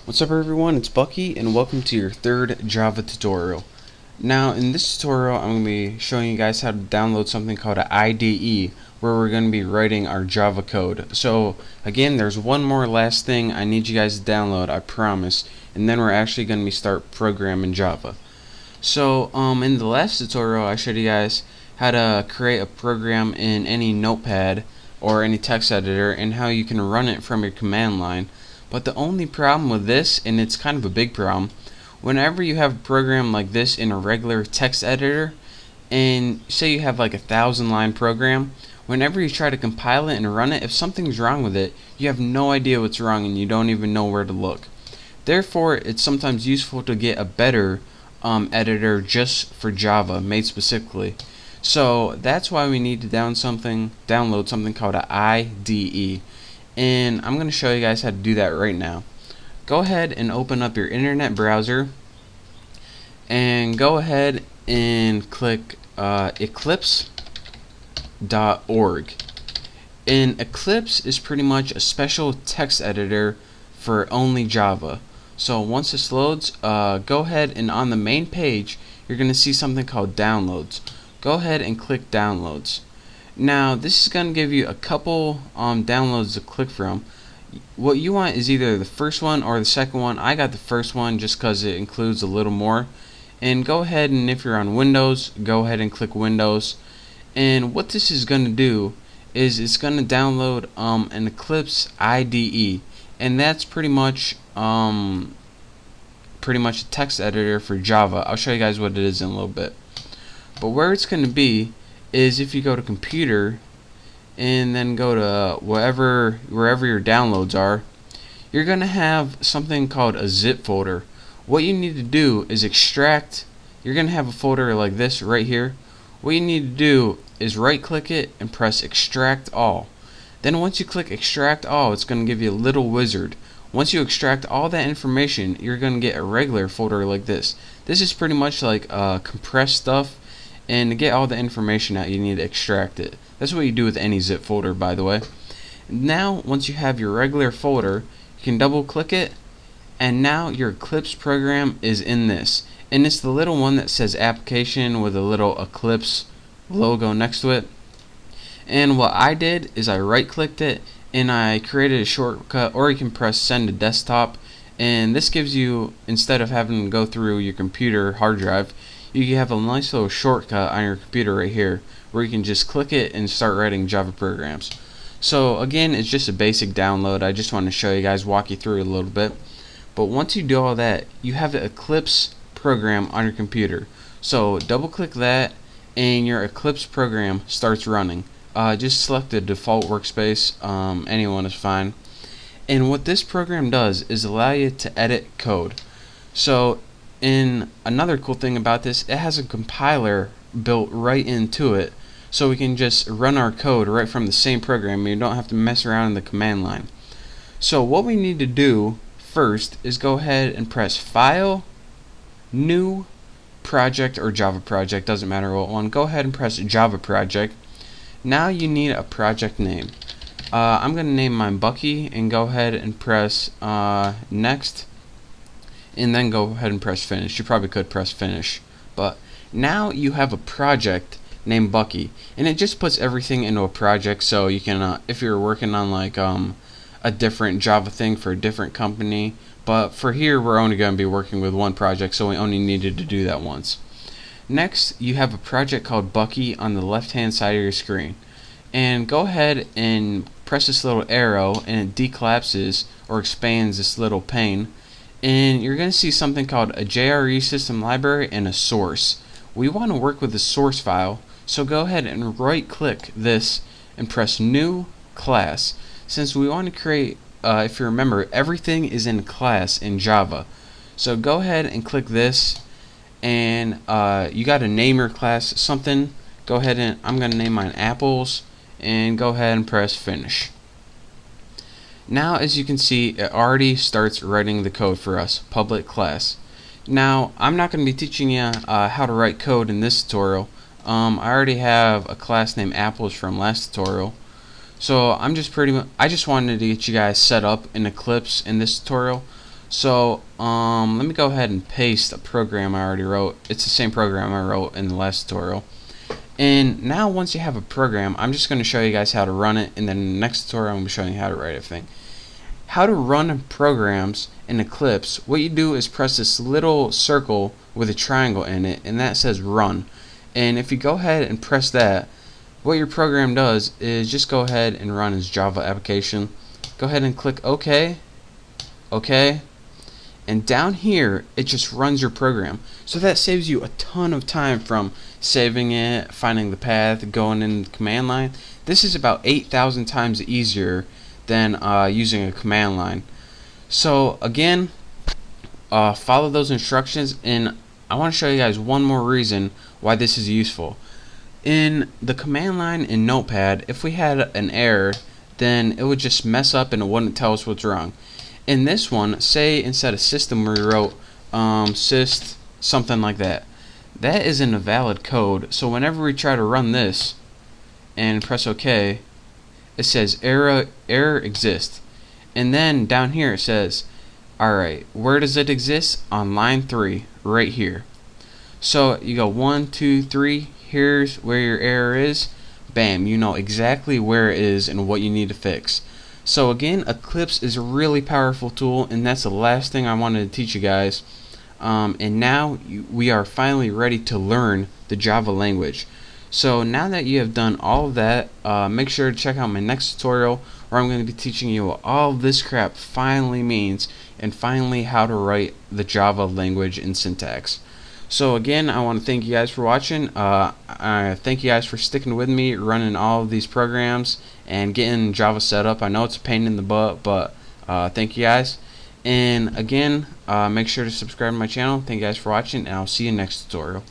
What's up everyone, it's Bucky and welcome to your third Java tutorial. Now in this tutorial I'm going to be showing you guys how to download something called an IDE where we're going to be writing our Java code. So again, there's one more last thing I need you guys to download, I promise, and then we're actually going to be start programming Java. So in the last tutorial I showed you guys how to create a program in any notepad or any text editor and how you can run it from your command line. But the only problem with this, and it's kind of a big problem, whenever you have a program like this in a regular text editor, and say you have like 1,000-line program, whenever you try to compile it and run it, if something's wrong with it, you have no idea what's wrong and you don't even know where to look. Therefore, it's sometimes useful to get a better editor just for Java, made specifically. So that's why we need to download something called an IDE. And I'm going to show you guys how to do that right now. Go ahead and open up your internet browser and go ahead and click eclipse.org. And Eclipse is pretty much a special text editor for only Java. So once this loads, go ahead and on the main page you're going to see something called downloads. Go ahead and click downloads. Now this is going to give you a couple downloads to click from. What you want is either the first one or the second one. I got the first one just because it includes a little more. And go ahead, and if you're on Windows, go ahead and click Windows. And what this is going to do is it's going to download an Eclipse IDE, and that's pretty much a text editor for Java. I'll show you guys what it is in a little bit. But where it's going to be is if you go to computer and then go to wherever your downloads are, you're going to have something called a zip folder. What you need to do is extract. You're going to have a folder like this right here. What you need to do is right click it and press extract all. Then once you click extract all, it's going to give you a little wizard. Once you extract all that information, you're going to get a regular folder like this. This is pretty much like compressed stuff. And to get all the information out, you need to extract it. That's what you do with any zip folder, by the way. Now, once you have your regular folder, you can double click it, and now your Eclipse program is in this. And it's the little one that says application with a little Eclipse logo next to it. And what I did is I right clicked it and I created a shortcut, or you can press send to desktop, and this gives you, instead of having to go through your computer hard drive, you have a nice little shortcut on your computer right here where you can just click it and start writing Java programs. So again, it's just a basic download. I just want to show you guys, walk you through it a little bit. But once you do all that, you have the Eclipse program on your computer. So double click that and your Eclipse program starts running. Just select the default workspace, anyone is fine. And what this program does is allow you to edit code. So another cool thing about this, it has a compiler built right into it, so we can just run our code right from the same program and you don't have to mess around in the command line. So what we need to do first is go ahead and press File, New, Project, or Java Project, doesn't matter what one. Go ahead and press Java Project. Now you need a project name. I'm going to name mine Bucky, and go ahead and press Next, and then go ahead and press finish. You probably could press finish, but now you have a project named Bucky, and it just puts everything into a project. So you can, if you're working on like a different Java thing for a different company, but for here we're only going to be working with one project, so we only needed to do that once. Next, you have a project called Bucky on the left hand side of your screen, and go ahead and press this little arrow and it decollapses or expands this little pane. And you're going to see something called a Jre System Library and a source. We want to work with the source file, so go ahead and right click this and press New Class. Since we want to create, if you remember, everything is in class in Java. So go ahead and click this, and you got to name your class something. Go ahead and I'm going to name mine Apples, and go ahead and press finish. Now, as you can see, it already starts writing the code for us, public class. Now, I'm not going to be teaching you how to write code in this tutorial. I already have a class named Apples from last tutorial. So I just wanted to get you guys set up in Eclipse in this tutorial. So let me go ahead and paste a program I already wrote. It's the same program I wrote in the last tutorial. And now once you have a program, I'm just going to show you guys how to run it, and then in the next tutorial I'm going to be showing you how to write everything. How to run programs in Eclipse. What you do is press this little circle with a triangle in it, and that says run. And if you go ahead and press that, what your program does is just go ahead and run as Java application. Go ahead and click OK, OK, and down here it just runs your program. So that saves you a ton of time from saving it, finding the path, going in the command line. This is about 8,000 times easier than using a command line. So again, follow those instructions, and I want to show you guys one more reason why this is useful. In the command line in Notepad, if we had an error, then it would just mess up and it wouldn't tell us what's wrong. In this one, say instead of system we wrote syst something like that. That isn't a valid code, so whenever we try to run this and press OK, it says error exists. And then down here it says, alright, where does it exist? On line 3, right here. So you go 1, 2, 3, here's where your error is. Bam, you know exactly where it is and what you need to fix. So again, Eclipse is a really powerful tool, and that's the last thing I wanted to teach you guys. And now we are finally ready to learn the Java language. So now that you have done all of that, make sure to check out my next tutorial, where I'm going to be teaching you what all this crap finally means, and finally how to write the Java language in syntax. So again, I want to thank you guys for watching. I thank you guys for sticking with me, running all of these programs and getting Java set up. I know it's a pain in the butt, but thank you guys. And again, make sure to subscribe to my channel. Thank you guys for watching, and I'll see you next tutorial.